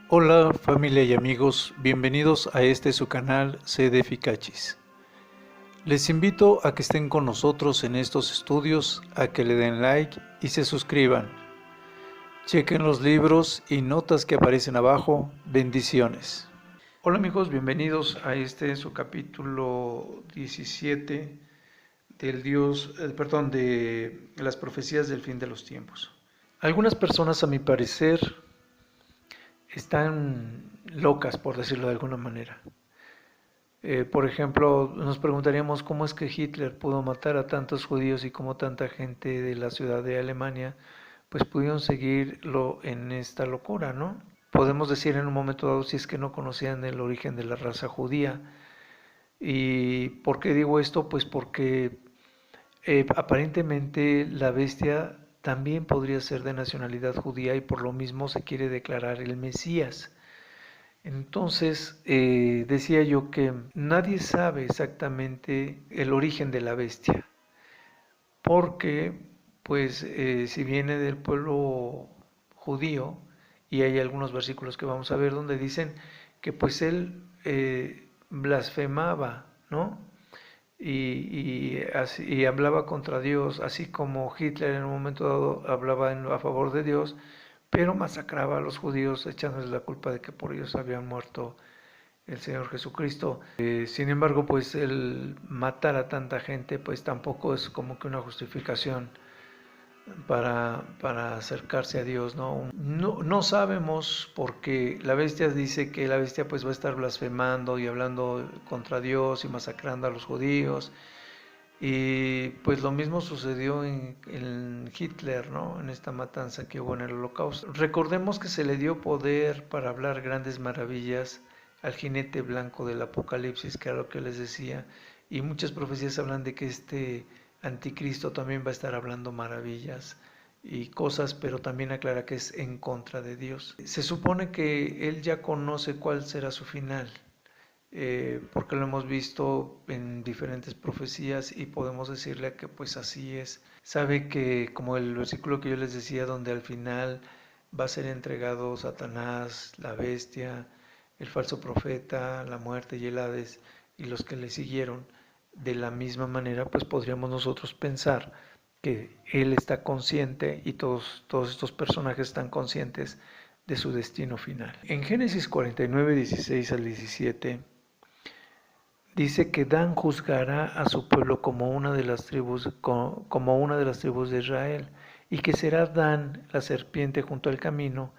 Hola familia y amigos, bienvenidos a su canal CD Ficachis. Les invito a que estén con nosotros en estos estudios, a que le den like y se suscriban. Chequen los libros y notas que aparecen abajo. Bendiciones. Hola amigos, bienvenidos a su capítulo 17 de las profecías del fin de los tiempos. Algunas personas, a mi parecer, están locas, por decirlo de alguna manera. Por ejemplo, nos preguntaríamos cómo es que Hitler pudo matar a tantos judíos y cómo tanta gente de la ciudad de Alemania pues pudieron seguirlo en esta locura, ¿no? Podemos decir en un momento dado si es que no conocían el origen de la raza judía. ¿Y por qué digo esto? Pues porque aparentemente la bestia también podría ser de nacionalidad judía y por lo mismo se quiere declarar el Mesías. Entonces, decía yo que nadie sabe exactamente el origen de la bestia, porque, pues, si viene del pueblo judío, y hay algunos versículos que vamos a ver donde dicen que, pues, él blasfemaba, ¿no? Y hablaba contra Dios, así como Hitler en un momento dado hablaba a favor de Dios, pero masacraba a los judíos echándoles la culpa de que por ellos habían muerto el Señor Jesucristo. Sin embargo, pues el matar a tanta gente, pues tampoco es como que una justificación para acercarse a Dios, ¿no? No sabemos porque la bestia dice que la bestia pues va a estar blasfemando y hablando contra Dios y masacrando a los judíos. Y pues lo mismo sucedió en Hitler, ¿no? En esta matanza que hubo en el Holocausto. Recordemos que se le dio poder para hablar grandes maravillas al jinete blanco del Apocalipsis, que era lo que les decía, y muchas profecías hablan de que este anticristo también va a estar hablando maravillas y cosas, pero también aclara que es en contra de Dios. Se supone que él ya conoce cuál será su final, porque lo hemos visto en diferentes profecías y podemos decirle que pues así es. Sabe que como el versículo que yo les decía, donde al final va a ser entregado Satanás, la bestia, el falso profeta, la muerte y el Hades y los que le siguieron, de la misma manera pues podríamos nosotros pensar que él está consciente y todos estos personajes están conscientes de su destino final. En Génesis 49, 16 al 17 dice que Dan juzgará a su pueblo como una de las tribus, de Israel, y que será Dan la serpiente junto al camino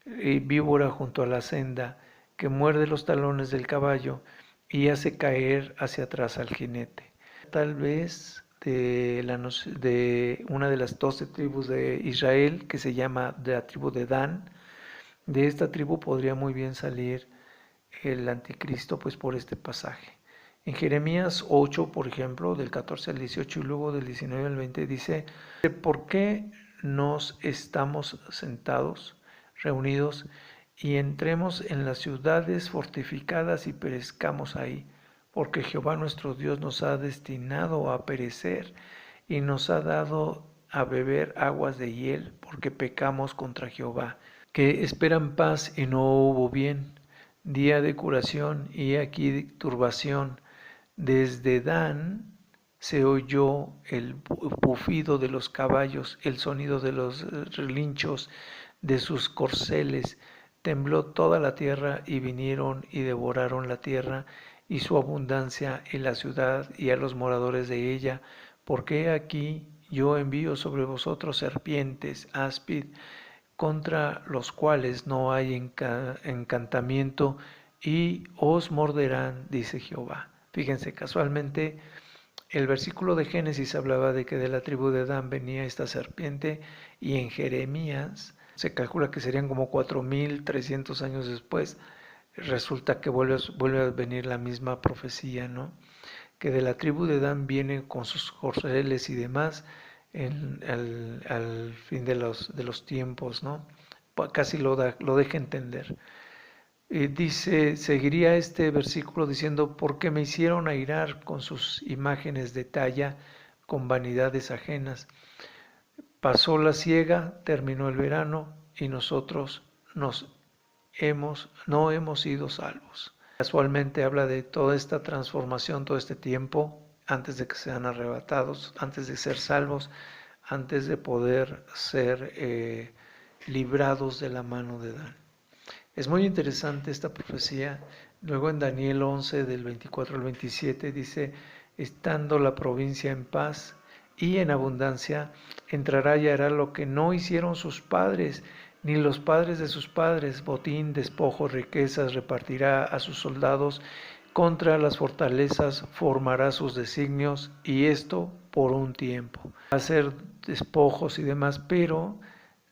y víbora junto a la senda, que muerde los talones del caballo y hace caer hacia atrás al jinete. Tal vez de una de las 12 tribus de Israel, que se llama de la tribu de Dan, de esta tribu podría muy bien salir el anticristo pues por este pasaje. En Jeremías 8, por ejemplo, del 14 al 18 y luego del 19 al 20 dice, ¿por qué nos estamos sentados, reunidos, y entremos en las ciudades fortificadas y perezcamos ahí? Porque Jehová nuestro Dios nos ha destinado a perecer y nos ha dado a beber aguas de hiel, porque pecamos contra Jehová. Que esperan paz y no hubo bien, día de curación y aquí turbación. Desde Dan se oyó el bufido de los caballos, el sonido de los relinchos de sus corceles. Tembló toda la tierra y vinieron y devoraron la tierra y su abundancia y la ciudad y a los moradores de ella, porque aquí yo envío sobre vosotros serpientes, áspid, contra los cuales no hay encantamiento y os morderán, dice Jehová. Fíjense, casualmente el versículo de Génesis hablaba de que de la tribu de Dan venía esta serpiente y en Jeremías se calcula que serían como 4300 años después. Resulta que vuelve a venir la misma profecía, ¿no? Que de la tribu de Dan viene con sus corceles y demás al fin de los tiempos, ¿no? Casi lo deja entender. Dice, seguiría este versículo diciendo, porque me hicieron airar con sus imágenes de talla, con vanidades ajenas. Pasó la siega, terminó el verano y nosotros nos no hemos sido salvos. Casualmente habla de toda esta transformación, todo este tiempo, antes de que sean arrebatados, antes de ser salvos, antes de poder ser librados de la mano de Dan. Es muy interesante esta profecía. Luego en Daniel 11, del 24 al 27, dice, estando la provincia en paz y en abundancia, entrará y hará lo que no hicieron sus padres, ni los padres de sus padres, botín, despojo, riquezas, repartirá a sus soldados, contra las fortalezas formará sus designios, y esto por un tiempo. Va a ser despojos y demás, pero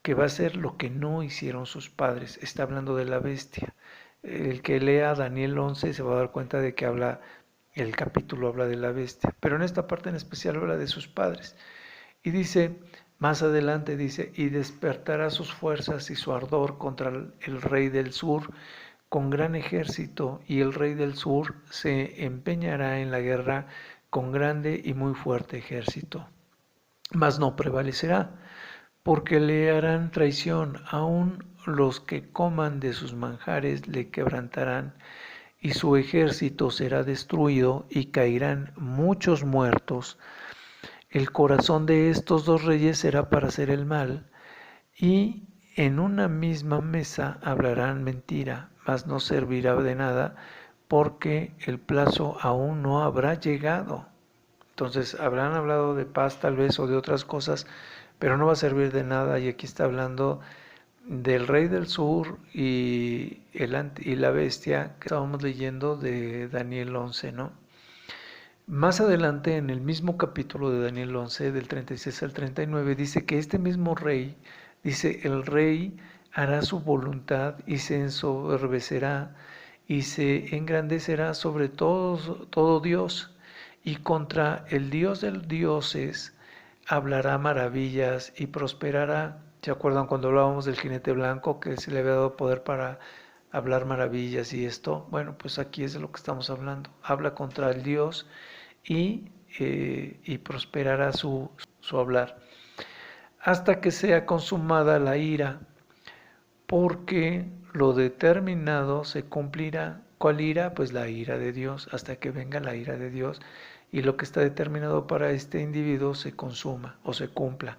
que va a ser lo que no hicieron sus padres. Está hablando de la bestia. El que lea Daniel 11 se va a dar cuenta de que el capítulo habla de la bestia, pero en esta parte en especial habla de sus padres. Y dice, más adelante dice, y despertará sus fuerzas y su ardor contra el rey del sur con gran ejército, y el rey del sur se empeñará en la guerra con grande y muy fuerte ejército, mas no prevalecerá, porque le harán traición, aun los que coman de sus manjares le quebrantarán, y su ejército será destruido, y caerán muchos muertos. El corazón de estos dos reyes será para hacer el mal, y en una misma mesa hablarán mentira, mas no servirá de nada, porque el plazo aún no habrá llegado. Entonces habrán hablado de paz tal vez o de otras cosas, pero no va a servir de nada. Y aquí está hablando del rey del sur y la bestia que estábamos leyendo de Daniel 11, ¿no? Más adelante, en el mismo capítulo de Daniel 11, del 36 al 39, dice que este mismo rey, dice, el rey hará su voluntad y se ensoberbecerá y se engrandecerá sobre todo Dios, y contra el Dios de los dioses hablará maravillas y prosperará. ¿Se acuerdan cuando hablábamos del jinete blanco, que se le había dado poder para hablar maravillas y esto? Bueno, pues aquí es de lo que estamos hablando. Habla contra el Dios y prosperará su hablar, hasta que sea consumada la ira, porque lo determinado se cumplirá. ¿Cuál ira? Pues la ira de Dios, hasta que venga la ira de Dios y lo que está determinado para este individuo se consuma o se cumpla.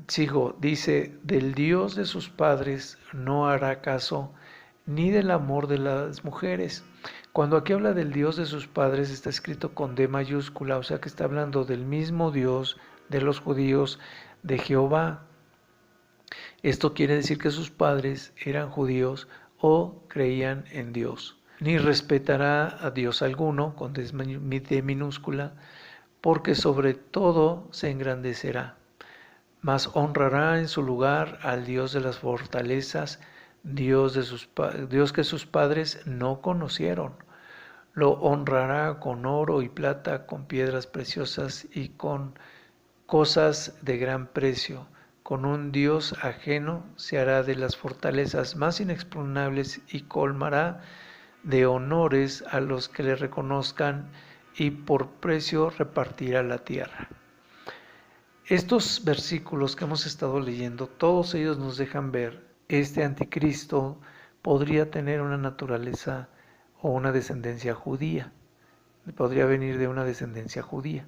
Sigo, dice, del Dios de sus padres no hará caso, ni del amor de las mujeres. Cuando aquí habla del Dios de sus padres está escrito con D mayúscula, o sea que está hablando del mismo Dios de los judíos, de Jehová. Esto quiere decir que sus padres eran judíos o creían en Dios. Ni respetará a Dios alguno, con D minúscula, porque sobre todo se engrandecerá. Mas honrará en su lugar al Dios de las fortalezas, Dios que sus padres no conocieron. Lo honrará con oro y plata, con piedras preciosas y con cosas de gran precio. Con un Dios ajeno se hará de las fortalezas más inexpugnables y colmará de honores a los que le reconozcan, y por precio repartirá la tierra. Estos versículos que hemos estado leyendo, todos ellos nos dejan ver, este anticristo podría tener una naturaleza o una descendencia judía, podría venir de una descendencia judía.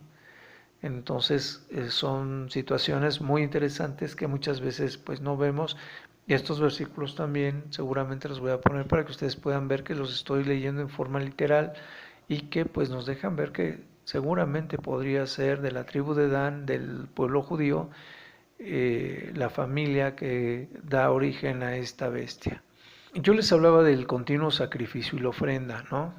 Entonces son situaciones muy interesantes que muchas veces pues no vemos. Y estos versículos también seguramente los voy a poner para que ustedes puedan ver que los estoy leyendo en forma literal y que pues nos dejan ver que seguramente podría ser de la tribu de Dan, del pueblo judío, la familia que da origen a esta bestia. Yo les hablaba del continuo sacrificio y la ofrenda, ¿no?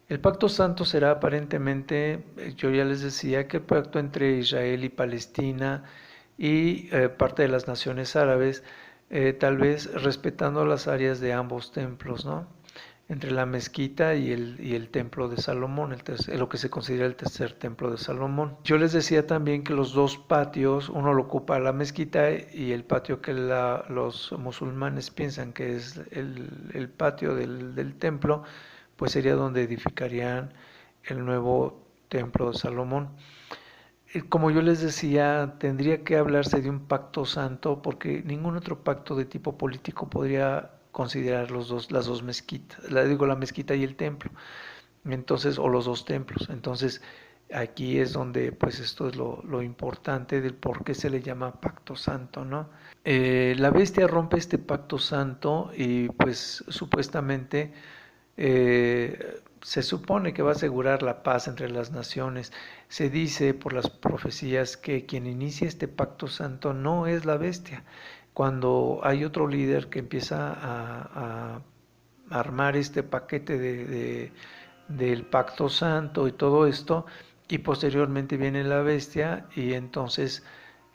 El pacto santo será aparentemente, yo ya les decía, que el pacto entre Israel y Palestina y parte de las naciones árabes, tal vez respetando las áreas de ambos templos, ¿no? Entre la mezquita y el templo de Salomón, lo que se considera el tercer templo de Salomón. Yo les decía también que los dos patios, uno lo ocupa la mezquita y el patio que los musulmanes piensan que es el patio del templo, pues sería donde edificarían el nuevo templo de Salomón. Como yo les decía, tendría que hablarse de un pacto santo porque ningún otro pacto de tipo político podría considerar las dos mezquitas, la mezquita y el templo. Entonces, o los dos templos. Entonces, aquí es donde, pues, esto es lo importante del por qué se le llama pacto santo, ¿no? La bestia rompe este pacto santo y, pues, supuestamente se supone que va a asegurar la paz entre las naciones. Se dice por las profecías que quien inicia este pacto santo no es la bestia. Cuando hay otro líder que empieza a armar este paquete del pacto santo y todo esto, y posteriormente viene la bestia y entonces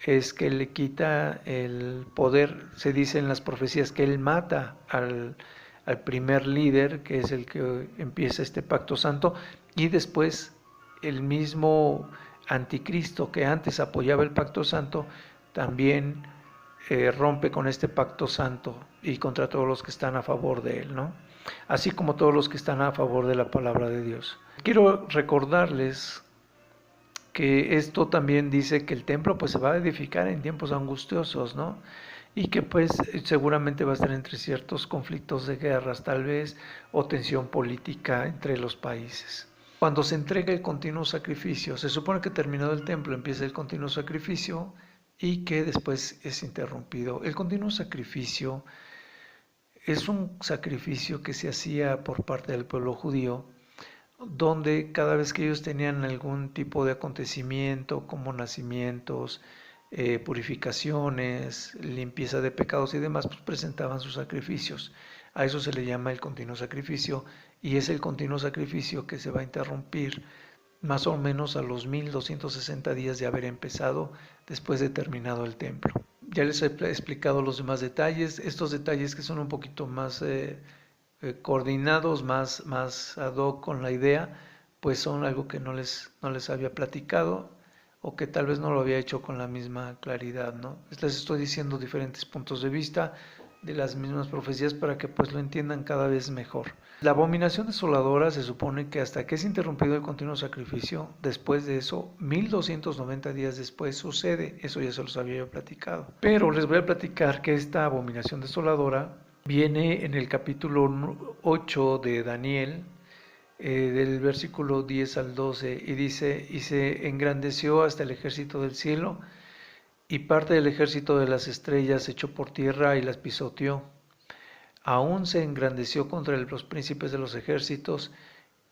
es que le quita el poder. Se dice en las profecías que él mata al primer líder, que es el que empieza este pacto santo, y después el mismo anticristo que antes apoyaba el pacto santo también rompe con este pacto santo y contra todos los que están a favor de él, ¿no? Así como todos los que están a favor de la palabra de Dios. Quiero recordarles que esto también dice que el templo pues se va a edificar en tiempos angustiosos, ¿no? Y que pues seguramente va a estar entre ciertos conflictos de guerras tal vez o tensión política entre los países. Cuando se entrega el continuo sacrificio, se supone que terminado el templo empieza el continuo sacrificio y que después es interrumpido. El continuo sacrificio es un sacrificio que se hacía por parte del pueblo judío, donde cada vez que ellos tenían algún tipo de acontecimiento, como nacimientos, purificaciones, limpieza de pecados y demás, pues presentaban sus sacrificios. A eso se le llama el continuo sacrificio y es el continuo sacrificio que se va a interrumpir más o menos a los 1260 días de haber empezado después de terminado el templo. Ya les he explicado los demás detalles, estos detalles que son un poquito más coordinados, más ad hoc con la idea, pues son algo que no les había platicado o que tal vez no lo había hecho con la misma claridad, ¿no? Les estoy diciendo diferentes puntos de vista de las mismas profecías para que pues lo entiendan cada vez mejor. La abominación desoladora se supone que hasta que es interrumpido el continuo sacrificio, después de eso, 1290 días después sucede, eso ya se los había yo platicado. Pero les voy a platicar que esta abominación desoladora viene en el capítulo 8 de Daniel, del versículo 10 al 12, y dice, y se engrandeció hasta el ejército del cielo, y parte del ejército de las estrellas echó por tierra y las pisoteó. Aún se engrandeció contra los príncipes de los ejércitos,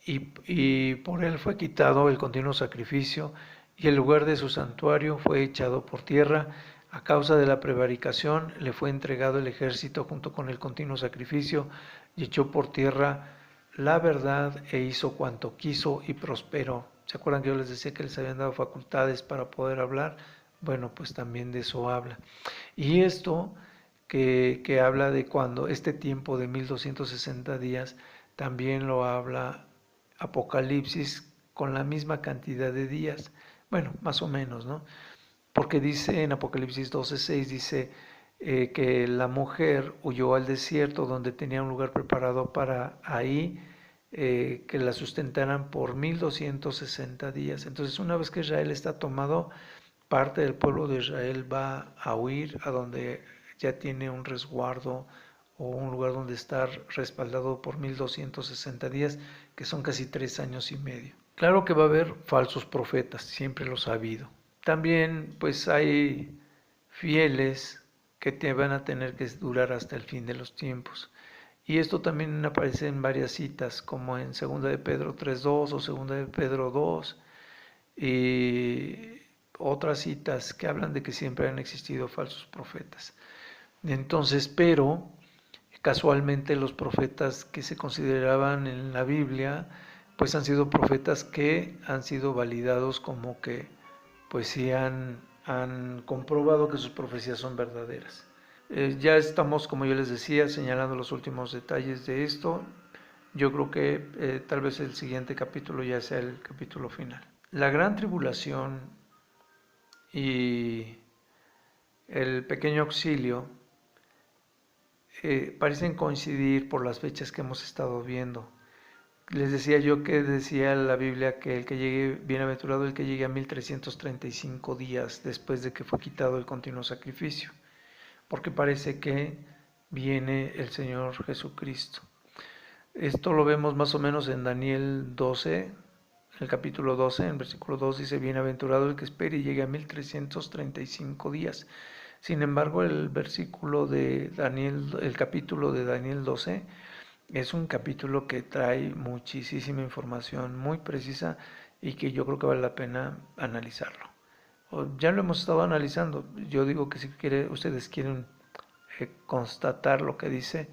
y por él fue quitado el continuo sacrificio, y el lugar de su santuario fue echado por tierra. A causa de la prevaricación le fue entregado el ejército junto con el continuo sacrificio, y echó por tierra la verdad e hizo cuanto quiso y prosperó. ¿Se acuerdan que yo les decía que les habían dado facultades para poder hablar? Bueno, pues también de eso habla. Y esto que habla de cuando este tiempo de 1260 días, también lo habla Apocalipsis con la misma cantidad de días. Bueno, más o menos, ¿no? Porque dice en Apocalipsis 12:6, dice que la mujer huyó al desierto donde tenía un lugar preparado para ahí que la sustentaran por 1260 días. Entonces, una vez que Israel está tomado, parte del pueblo de Israel va a huir a donde ya tiene un resguardo o un lugar donde estar respaldado por 1260 días, que son casi 3 años y medio. Claro que va a haber falsos profetas, siempre los ha habido. También pues hay fieles que te van a tener que durar hasta el fin de los tiempos. Y esto también aparece en varias citas, como en 2 de Pedro 3:2 o 2 de Pedro 2, y otras citas que hablan de que siempre han existido falsos profetas. Entonces, pero casualmente los profetas que se consideraban en la Biblia, pues han sido profetas que han sido validados como que, pues sí han comprobado que sus profecías son verdaderas. Ya estamos, como yo les decía, señalando los últimos detalles de esto. Yo creo que tal vez el siguiente capítulo ya sea el capítulo final. La gran tribulación y el pequeño auxilio parecen coincidir por las fechas que hemos estado viendo. Les decía yo que decía la Biblia que el que llegue, bienaventurado el que llegue a 1335 días después de que fue quitado el continuo sacrificio, porque parece que viene el Señor Jesucristo. Esto lo vemos más o menos en Daniel 12, el capítulo 12, en versículo 2 dice, bienaventurado el que espere y llegue a 1335 días. Sin embargo, el versículo de Daniel, el capítulo de Daniel 12, es un capítulo que trae muchísima información muy precisa y que yo creo que vale la pena analizarlo. Ya lo hemos estado analizando. Yo digo que si ustedes quieren constatar lo que dice,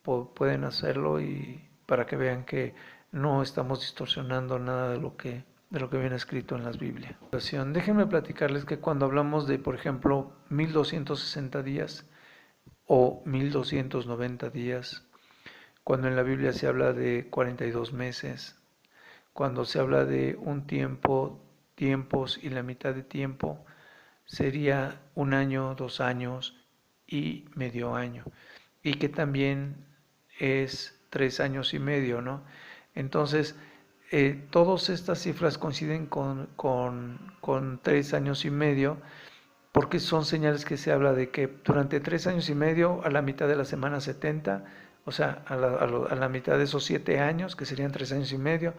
pueden hacerlo y para que vean que no estamos distorsionando nada de lo que viene escrito en las Biblias. Déjenme platicarles que cuando hablamos de, por ejemplo, 1260 días o 1290 días, cuando en la Biblia se habla de 42 meses, cuando se habla de un tiempo, tiempos y la mitad de tiempo, sería un año, 2 años y medio año. Y que también es 3 años y medio, ¿no? Entonces, todas estas cifras coinciden con 3 años y medio, porque son señales que se habla de que durante 3 años y medio, a la mitad de la semana 70, o sea, a la mitad de esos 7 años, que serían 3 años y medio,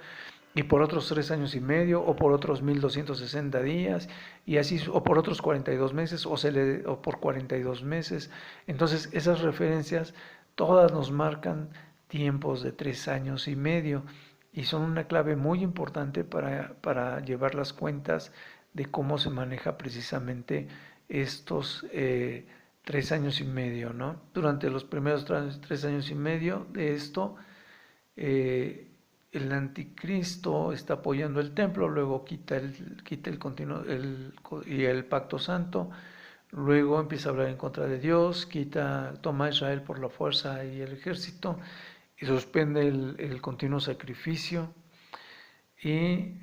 y por otros 3 años y medio, o por otros 1260 días, y así, o por otros 42 meses, o por 42 meses. Entonces, esas referencias todas nos marcan tiempos de 3 años y medio, y son una clave muy importante para llevar las cuentas de cómo se maneja precisamente estos 3 años y medio, ¿no? Durante los primeros 3 años y medio de esto, el anticristo está apoyando el templo, luego quita el continuo y el pacto santo, luego empieza a hablar en contra de Dios, toma a Israel por la fuerza y el ejército y suspende el continuo sacrificio. Y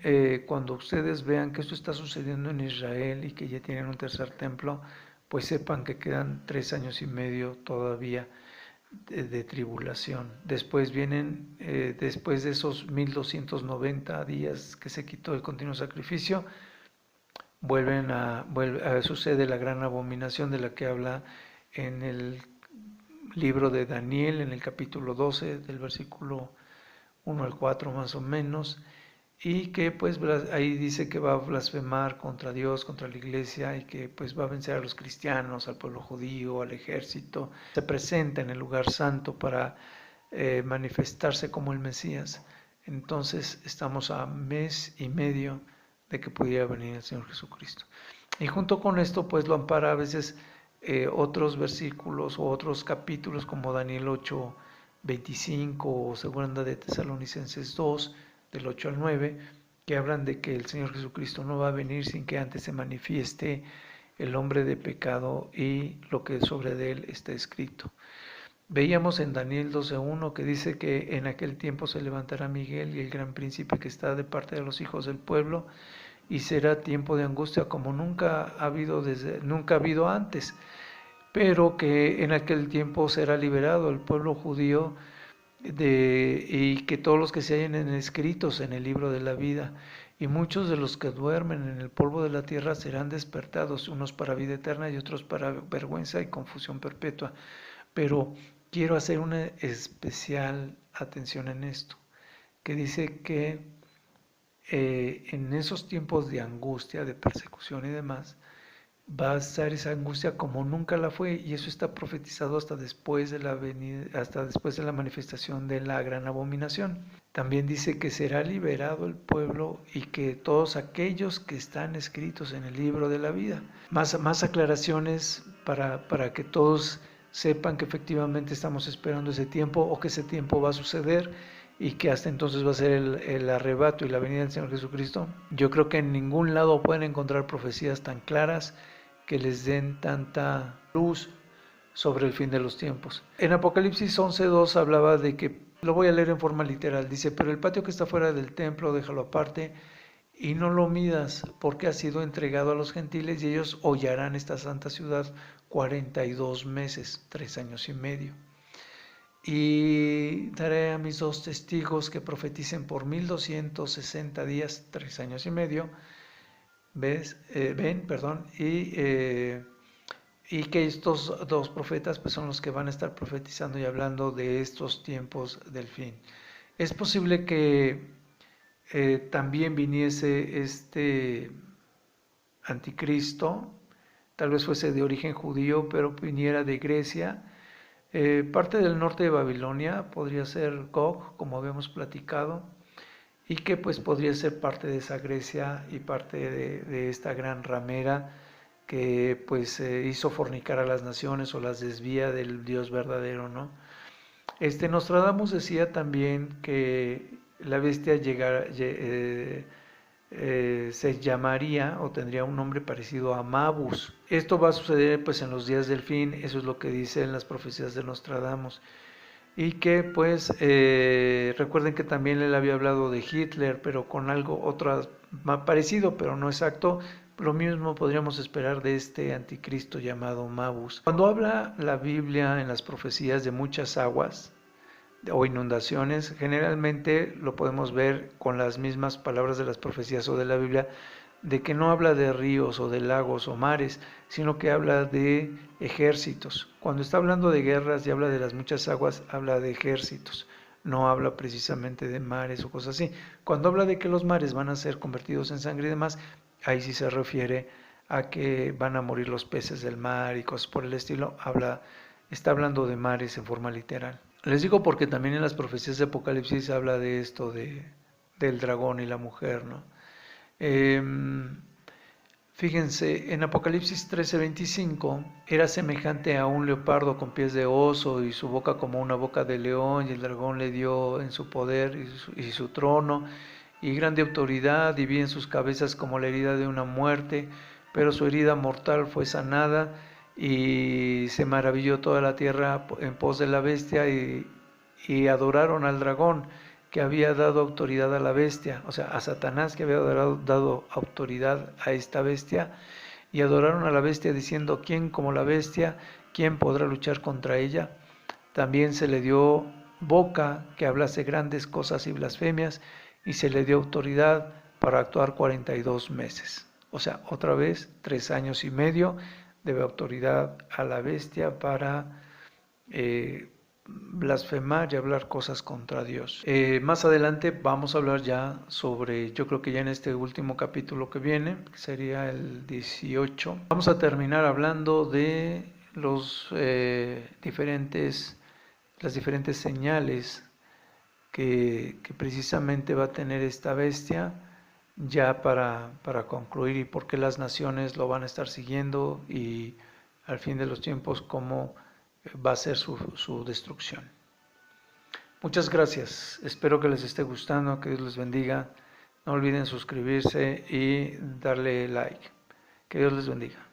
cuando ustedes vean que esto está sucediendo en Israel y que ya tienen un tercer templo, pues sepan que quedan 3 años y medio todavía de tribulación. Después vienen, después de esos 1290 días que se quitó el continuo sacrificio, sucede la gran abominación de la que habla en el libro de Daniel, en el capítulo 12, del versículo 1 al 4 más o menos, y que pues ahí dice que va a blasfemar contra Dios, contra la iglesia, y que pues va a vencer a los cristianos, al pueblo judío, al ejército. Se presenta en el lugar santo para manifestarse como el Mesías. Entonces estamos a mes y medio de que pudiera venir el Señor Jesucristo. Y junto con esto pues lo ampara a veces otros versículos o otros capítulos como Daniel 8, 25 o Segunda de Tesalonicenses 2, del 8 al 9, que hablan de que el Señor Jesucristo no va a venir sin que antes se manifieste el hombre de pecado y lo que sobre de él está escrito. Veíamos en Daniel 12:1 que dice que en aquel tiempo se levantará Miguel y el gran príncipe que está de parte de los hijos del pueblo, y será tiempo de angustia como nunca ha habido antes, pero que en aquel tiempo será liberado el pueblo judío y que todos los que se hallen escritos en el libro de la vida, y muchos de los que duermen en el polvo de la tierra serán despertados, unos para vida eterna y otros para vergüenza y confusión perpetua. Pero quiero hacer una especial atención en esto, que dice que en esos tiempos de angustia, de persecución y demás, va a estar esa angustia como nunca la fue, y eso está profetizado hasta después de la manifestación de la gran abominación. También dice que será liberado el pueblo y que todos aquellos que están escritos en el libro de la vida. Más aclaraciones para que todos sepan que efectivamente estamos esperando ese tiempo, o que ese tiempo va a suceder y que hasta entonces va a ser el arrebato y la venida del Señor Jesucristo. Yo creo que en ningún lado pueden encontrar profecías tan claras que les den tanta luz sobre el fin de los tiempos. En Apocalipsis 11:2 hablaba de que, lo voy a leer en forma literal, dice, pero el patio que está fuera del templo déjalo aparte y no lo midas, porque ha sido entregado a los gentiles y ellos hollarán esta santa ciudad 42 meses, 3 años y medio. Y daré a mis 2 testigos que profeticen por 1260 días, 3 años y medio. y que estos dos profetas pues son los que van a estar profetizando y hablando de estos tiempos del fin. Es posible que también viniese este anticristo, tal vez fuese de origen judío, pero viniera de Grecia, parte del norte de Babilonia, podría ser Gog, como habíamos platicado, y que pues podría ser parte de esa Grecia y parte de esta gran ramera que pues hizo fornicar a las naciones o las desvía del Dios verdadero, ¿no? Nostradamus decía también que la bestia se llamaría o tendría un nombre parecido a Mabus. Esto va a suceder pues en los días del fin, eso es lo que dice en las profecías de Nostradamus. Y que pues recuerden que también él había hablado de Hitler, pero con algo otro más parecido, pero no exacto. Lo mismo podríamos esperar de este anticristo llamado Mabus. Cuando habla la Biblia en las profecías de muchas aguas o inundaciones, generalmente lo podemos ver con las mismas palabras de las profecías o de la Biblia, de que no habla de ríos o de lagos o mares, sino que habla de ejércitos. Cuando está hablando de guerras y habla de las muchas aguas, habla de ejércitos, no habla precisamente de mares o cosas así. Cuando habla de que los mares van a ser convertidos en sangre y demás, ahí sí se refiere a que van a morir los peces del mar y cosas por el estilo. Está hablando de mares en forma literal. Les digo porque también en las profecías de Apocalipsis habla de esto del dragón y la mujer, ¿no? Fíjense, en Apocalipsis 13:25 era semejante a un leopardo con pies de oso y su boca como una boca de león, y el dragón le dio en su poder y su trono y grande autoridad, y vi en sus cabezas como la herida de una muerte, pero su herida mortal fue sanada, y se maravilló toda la tierra en pos de la bestia, y adoraron al dragón que había dado autoridad a la bestia, o sea, a Satanás que había dado autoridad a esta bestia, y adoraron a la bestia diciendo: ¿quién como la bestia? ¿Quién podrá luchar contra ella? También se le dio boca que hablase grandes cosas y blasfemias, y se le dio autoridad para actuar 42 meses. O sea, otra vez 3 años y medio de autoridad a la bestia para blasfemar y hablar cosas contra Dios. Más adelante vamos a hablar ya sobre, yo creo que ya en este último capítulo que viene, que sería el 18, vamos a terminar hablando de las diferentes señales que precisamente va a tener esta bestia, ya para concluir, y por qué las naciones lo van a estar siguiendo, y al fin de los tiempos cómo va a ser su destrucción. Muchas gracias, espero que les esté gustando, que Dios les bendiga. No olviden suscribirse y darle like. Que Dios les bendiga.